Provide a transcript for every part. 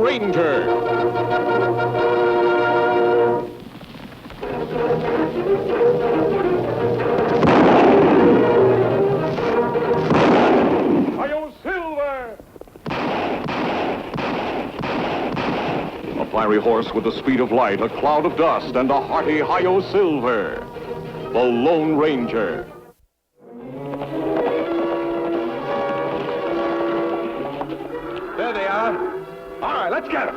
Ranger. A fiery horse with the speed of light, a cloud of dust, and a hearty Hi-Yo Silver, the Lone Ranger. There they are. All right, let's get them.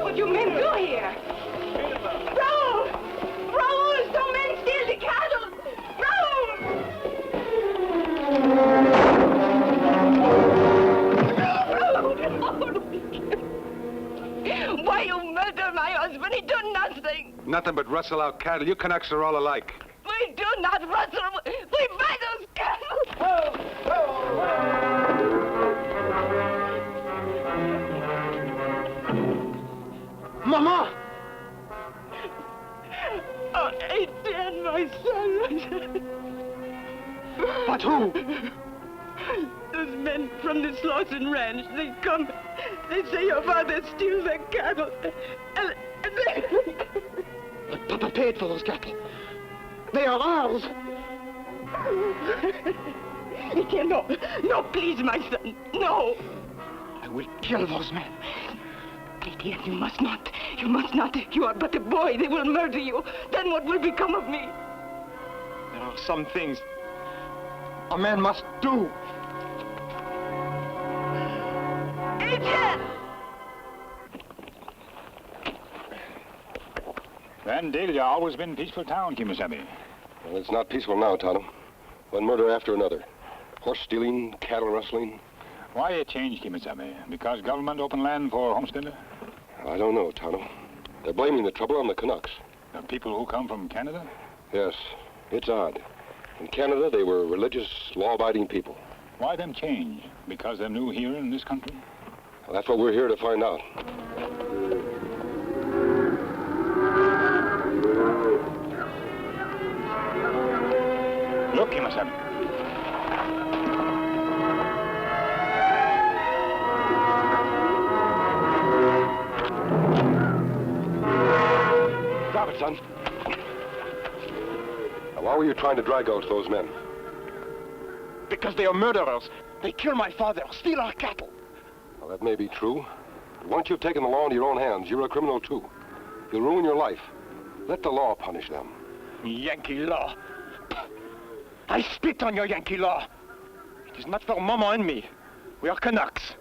What do you men do here? Raoul! Raoul! Some men steal the cattle! Raoul! Why you murder my husband? He done nothing. Nothing but rustle out cattle. You Canucks are all alike. We do not rustle. We buy those cattle. Mama! Oh, Etienne, my son. But who? Those men from the Slaughton Ranch, they come. They say your father steals their cattle. And they... But Papa paid for those cattle. They are ours. Etienne, no. No, please, my son. No. I will kill those men. Etienne, you must not. You must not. You are but a boy. They will murder you. Then what will become of me? There are some things a man must do. Etienne! Vandalia always been peaceful town, Kemo Sabe. Well, it's not peaceful now, Tonto. One murder after another. Horse stealing, cattle rustling. Why a change, Kemo Sabe? Because government open land for homesteader? I don't know, Tonto. They're blaming the trouble on the Canucks. The people who come from Canada? Yes, it's odd. In Canada, they were religious, law-abiding people. Why them change? Because they're new here in this country? Well, that's what we're here to find out. Look, Kemo Sabe. Stop it, son. Now, why were you trying to drag out those men? Because they are murderers. They kill my father, steal our cattle. Well, that may be true. But once you've taken the law into your own hands, you're a criminal, too. You'll ruin your life. Let the law punish them. Yankee law. I spit on your Yankee law. It is not for Mama and me. We are Canucks.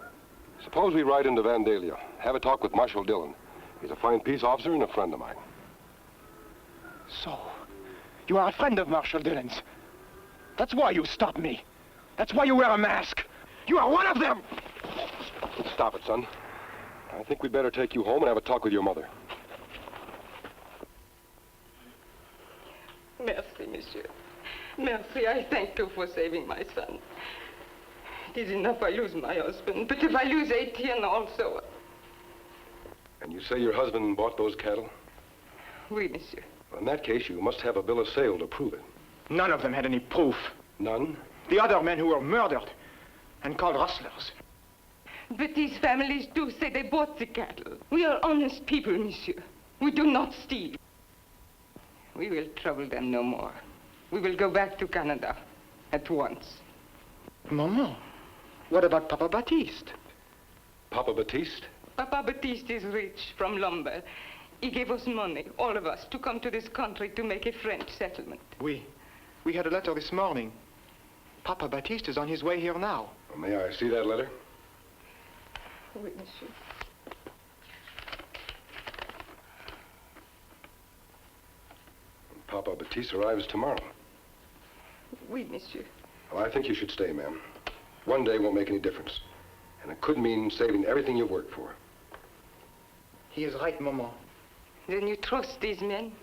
Suppose we ride into Vandalia, have a talk with Marshal Dillon. He's a fine peace officer and a friend of mine. So, you are a friend of Marshal Dillon's. That's why you stopped me. That's why you wear a mask. You are one of them! Stop it, son. I think we'd better take you home and have a talk with your mother. Merci, monsieur. Merci, I thank you for saving my son. It is enough I lose my husband, but if I lose Etienne also... And you say your husband bought those cattle? Oui, monsieur. Well, in that case, you must have a bill of sale to prove it. None of them had any proof. None? The other men who were murdered and called rustlers. But these families do say they bought the cattle. We are honest people, monsieur. We do not steal. We will trouble them no more. We will go back to Canada at once. Maman, what about Papa Batist? Papa Batist? Papa Batist is rich from lumber. He gave us money, all of us, to come to this country to make a French settlement. We had a letter this morning. Papa Batist is on his way here now. Well, may I see that letter? Oui, monsieur. Papa Batiste arrives tomorrow. Oui, monsieur. Well, I think you should stay, ma'am. One day won't make any difference. And it could mean saving everything you've worked for. He is right, Maman. Then you trust these men?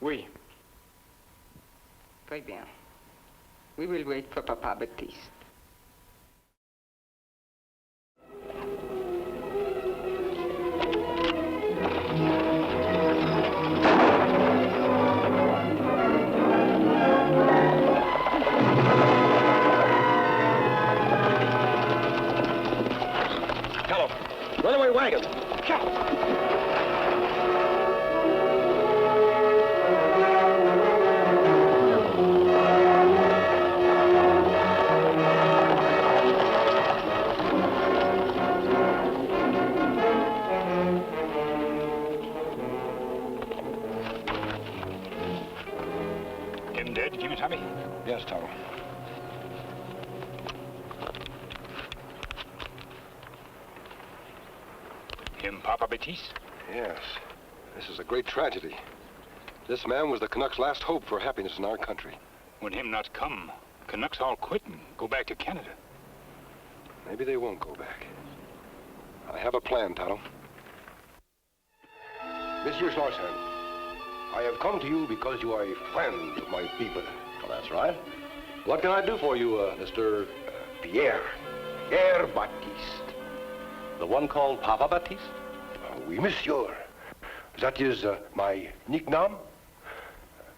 Oui. Très bien. We will wait for Papa Batiste. ready, Kemo Sabe? Yes, Tonto. Him Papa Batist? Yes. This is a great tragedy. This man was the Canucks' last hope for happiness in our country. When him not come, Canucks all quit and go back to Canada. Maybe they won't go back. I have a plan, Tonto. Monsieur Schlossman, I have come to you because you are a friend of my people. Well, that's right. What can I do for you, Mr. Pierre Batist. The one called Papa Batist? Oui, monsieur. That is my nickname.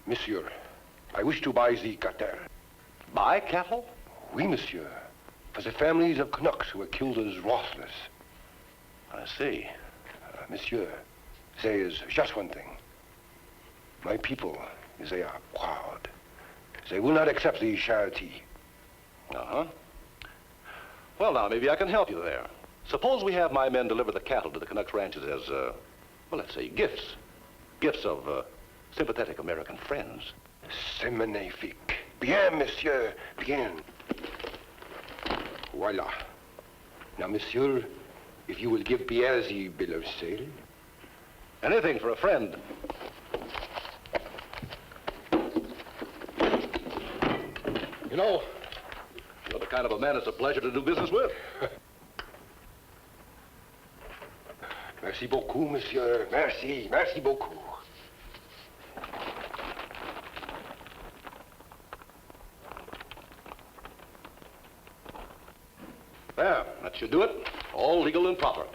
Monsieur, I wish to buy the cattle. Buy cattle? Oui, monsieur. For the families of Canucks who were killed as rustlers. I see. Monsieur, there is just one thing. My people, they are proud. They will not accept the charity. Uh-huh. Well, now, maybe I can help you there. Suppose we have my men deliver the cattle to the Canucks ranches as, well, let's say, gifts. Gifts of sympathetic American friends. C'est magnifique. Bien, monsieur, bien. Voila. Now, monsieur, if you will give Pierre the bill of sale. Anything for a friend. You know, you're the kind of a man it's a pleasure to do business with. Merci beaucoup, monsieur. Merci beaucoup. There, that should do it. All legal and proper.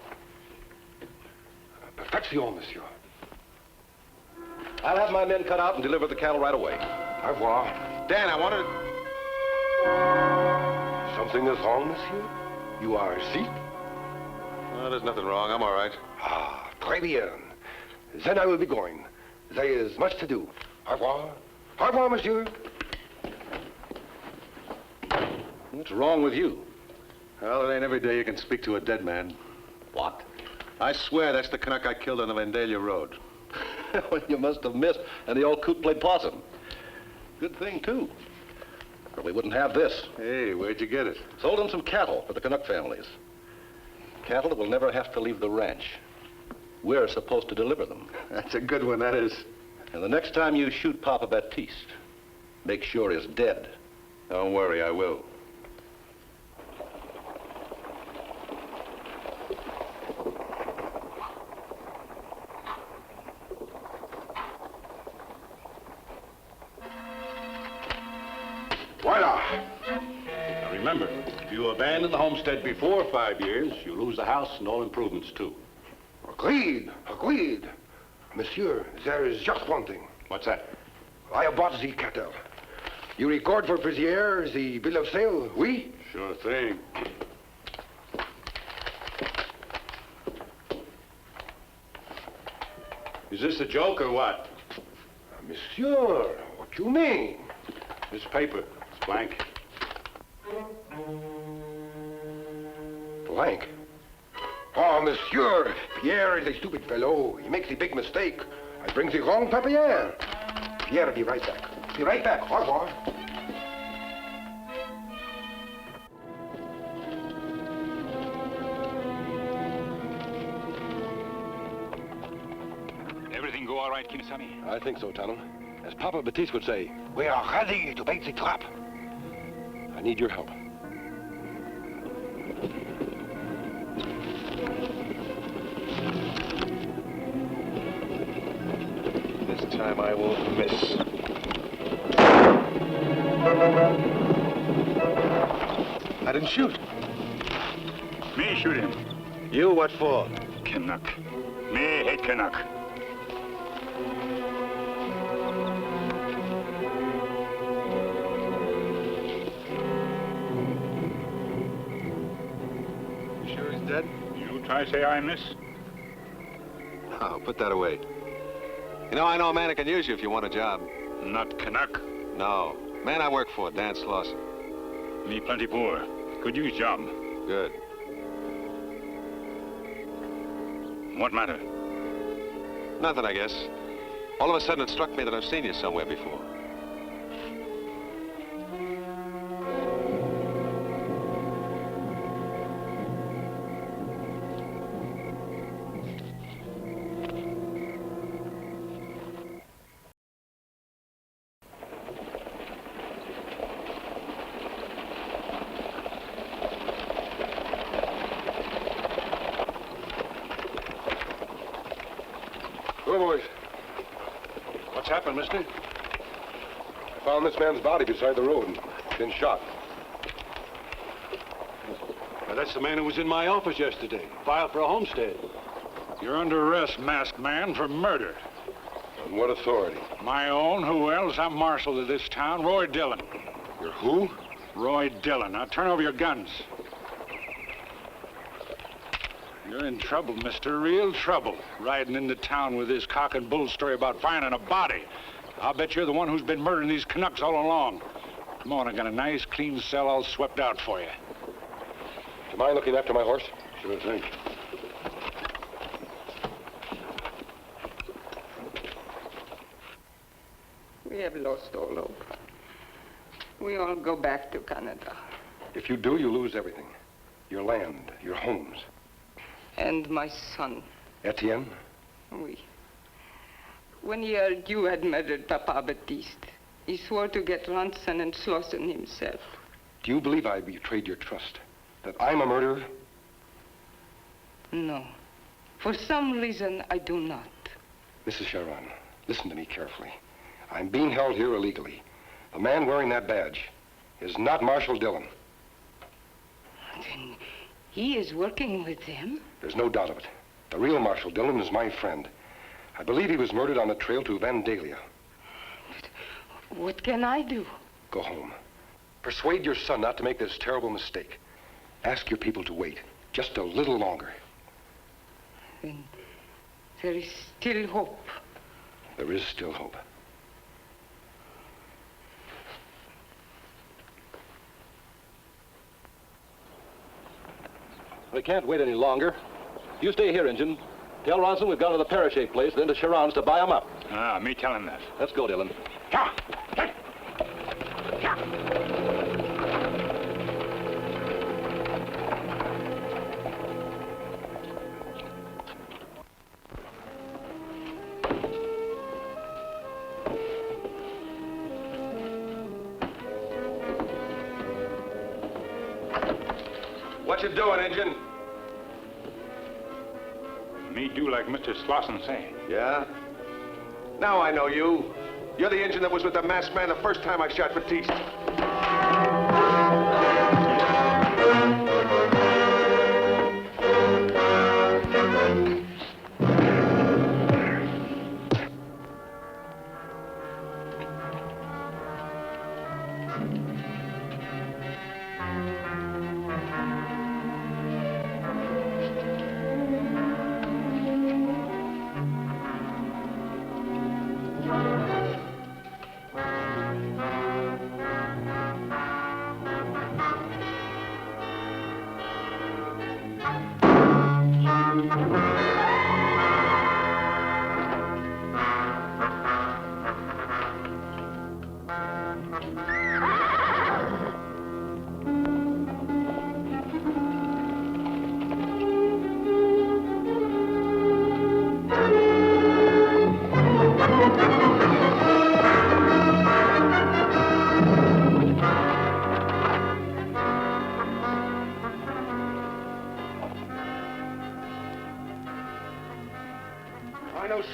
Perfection, monsieur. I'll have my men cut out and deliver the cattle right away. Au revoir. Dan, I wanted... Something is wrong, monsieur? You are sick? Oh, there's nothing wrong. I'm all right. Ah, très bien. Then I will be going. There is much to do. Au revoir. Au revoir, monsieur. What's wrong with you? Well, it ain't every day you can speak to a dead man. What? I swear that's the Canuck I killed on the Vandalia Road. Well, you must have missed, and the old coot played possum. Good thing, too. Or we wouldn't have this. Hey, where'd you get it? Sold him some cattle for the Canuck families. Cattle that will never have to leave the ranch. We're supposed to deliver them. That's a good one, that is. And the next time you shoot Papa Batist, make sure he's dead. Don't worry, I will. Voila. Now remember, if you abandon the homestead before 5 years, you lose the house and all improvements, too. Agreed. Monsieur, there is just one thing. What's that? I have bought the cattle. You record for Pierre the bill of sale, oui? Sure thing. Is this a joke or what? Monsieur, what you mean? This paper, it's blank. Blank. Oh, monsieur, Pierre is a stupid fellow. He makes a big mistake. I bring the wrong papier. Pierre, be right back. Be right back. Au revoir. Everything go all right, Kemo Sabe? I think so, Tonto. As Papa Batist would say, we are ready to bait the trap. I need your help. This time I won't miss. I didn't shoot. Me shoot him. You, what for? Canuck. Me hate Canuck. You sure he's dead? You try say I miss? Oh, put that away. You know, I know a man that can use you if you want a job. Not Canuck. No. Man I work for, Dan Slauson. Me plenty poor. Could use job. Good. What matter? Nothing, I guess. All of a sudden, it struck me that I've seen you somewhere before. Hello, boys. What's happened, mister? I found this man's body beside the road and been shot. Now, that's the man who was in my office yesterday. Filed for a homestead. You're under arrest, masked man, for murder. On what authority? My own. Who else? I'm marshal of this town, Roy Dillon. You're who? Roy Dillon. Now, turn over your guns. You're in trouble, mister. Real trouble. Riding into town with this cock and bull story about finding a body. I'll bet you're the one who's been murdering these Canucks all along. Come on, I got a nice, clean cell all swept out for you. Do you mind looking after my horse? Sure thing. We have lost all hope. We all go back to Canada. If you do, you lose everything. Your land, your homes. And my son. Etienne? Oui. When he heard you had murdered Papa Batist, he swore to get ransom and Slauson himself. Do you believe I betrayed your trust? That I'm a murderer? No. For some reason, I do not. Mrs. Sharon, listen to me carefully. I'm being held here illegally. The man wearing that badge is not Marshal Dillon. Then he is working with them? There's no doubt of it. The real Marshal Dillon is my friend. I believe he was murdered on the trail to Vandalia. But what can I do? Go home. Persuade your son not to make this terrible mistake. Ask your people to wait just a little longer. Then there is still hope. There is still hope. We can't wait any longer. You stay here, Injun. Tell Ronson we've gone to the Parachute place, then to Sharon's to buy him up. Ah, me tell him that. Let's go, Dillon. What you doing, Injun? Me do like Mr. Slauson say. Yeah? Now I know you. You're the engine that was with the masked man the first time I shot Batist.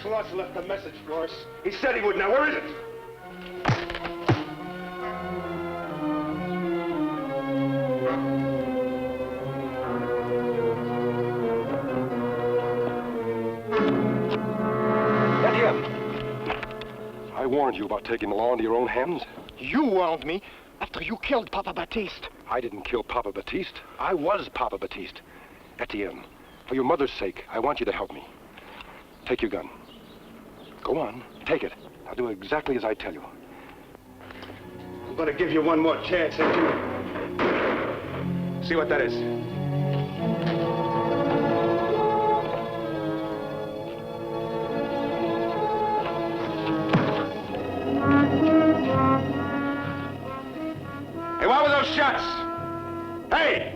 Slauson left a message for us. He said he would. Now, where is it? Etienne! I warned you about taking the law into your own hands. You warned me after you killed Papa Batist. I didn't kill Papa Batist. I was Papa Batist. Etienne, for your mother's sake, I want you to help me. Take your gun. Go on, take it. I'll do exactly as I tell you. I'm gonna give you one more chance, ain't you? See what that is. Hey, what were those shots? Hey!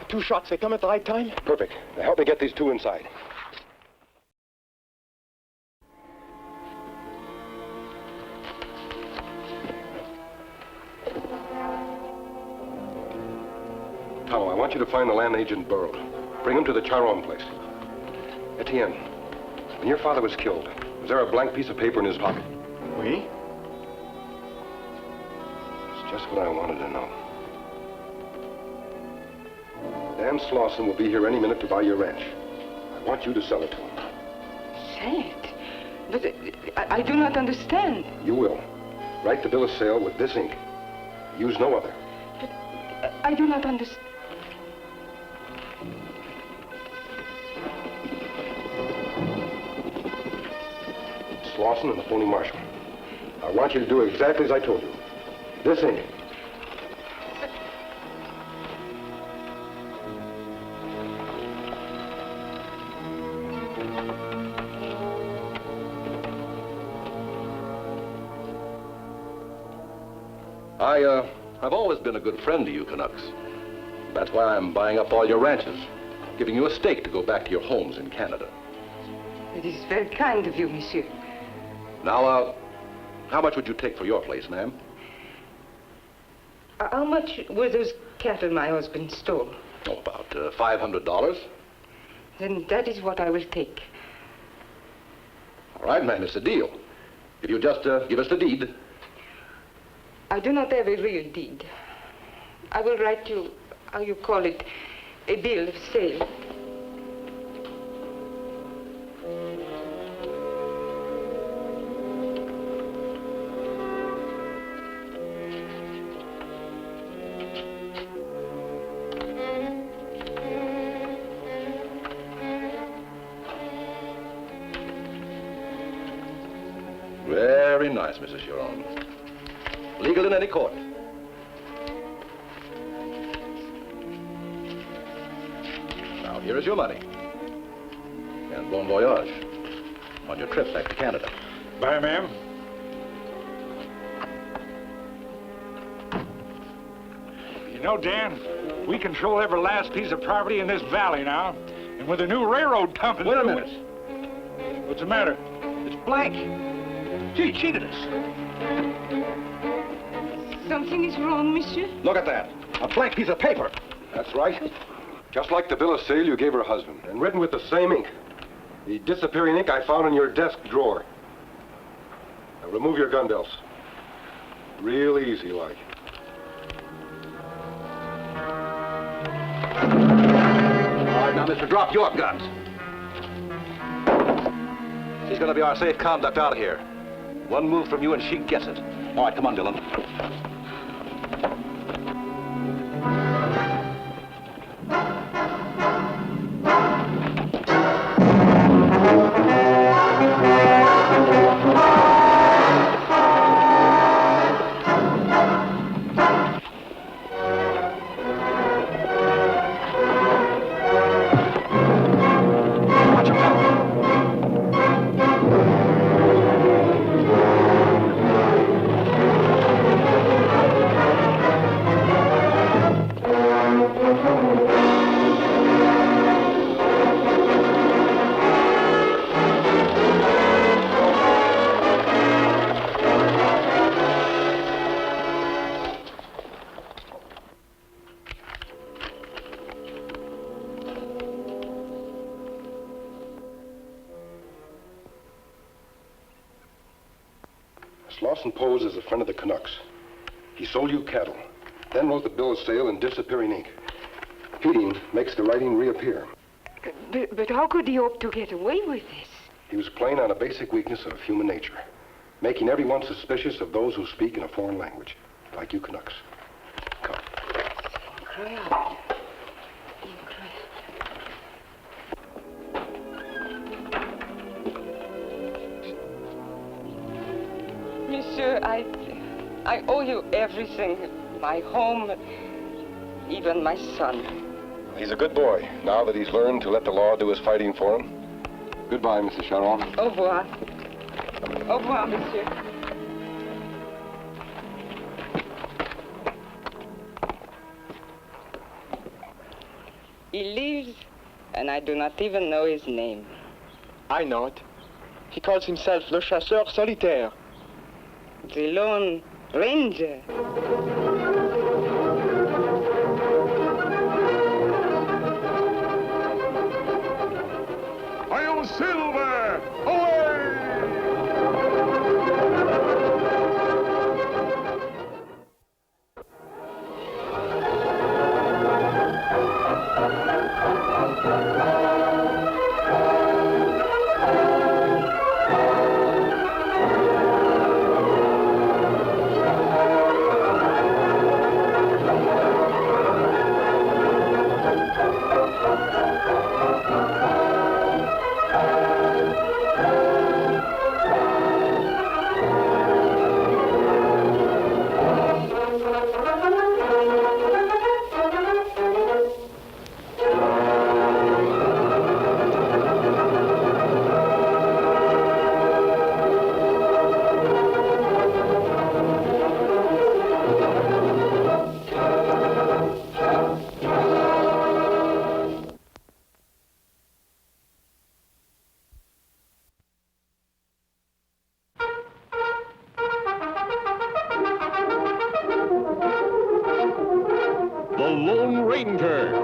Two shots, they come at the right time? Perfect. Now help me get these two inside. want you to find the land agent Burl. Bring him to the Charon place. Etienne, when your father was killed, was there a blank piece of paper in his pocket? Oui? It's just what I wanted to know. Dan Slauson will be here any minute to buy your ranch. I want you to sell it to him. Say it. But I do not understand. You will. Write the bill of sale with this ink. Use no other. But I do not understand. Slauson and the phony marshal. I want you to do exactly as I told you. This ink. I've always been a good friend to you, Canucks. That's why I'm buying up all your ranches, giving you a stake to go back to your homes in Canada. It is very kind of you, monsieur. Now, how much would you take for your place, ma'am? How much were those cattle my husband stole? Oh, about $500. Then that is what I will take. All right, ma'am, it's a deal. If you just give us the deed. I do not have a real deed. I will write you, how you call it, a bill of sale. Very nice, Mrs. Chiron. Legal in any court. Now, here is your money. And bon voyage on your trip back to Canada. Bye, ma'am. You know, Dan, we control every last piece of property in this valley now. And with the new railroad coming... Wait a minute. What's the matter? It's blank. She cheated us. Something is wrong, monsieur? Look at that. A blank piece of paper. That's right. Just like the bill of sale you gave her husband, and written with the same ink. The disappearing ink I found in your desk drawer. Now remove your gun belts. Real easy, like. All right, now, mister, drop your guns. She's gonna be our safe conduct out of here. One move from you and she gets it. All right, come on, Dylan. Slauson posed as a friend of the Canucks. He sold you cattle, then wrote the bill of sale in disappearing ink. Heating makes the writing reappear. But how could he hope to get away with this? He was playing on a basic weakness of human nature, making everyone suspicious of those who speak in a foreign language, like you Canucks. Come. Incredible. Monsieur, I owe you everything. My home, even my son. He's a good boy, now that he's learned to let the law do his fighting for him. Goodbye, Mrs. Charon. Au revoir. Au revoir, monsieur. He lives, and I do not even know his name. I know it. He calls himself Le Chasseur Solitaire. The Lone Ranger. Hayo Silver! Away! The Lone Ranger.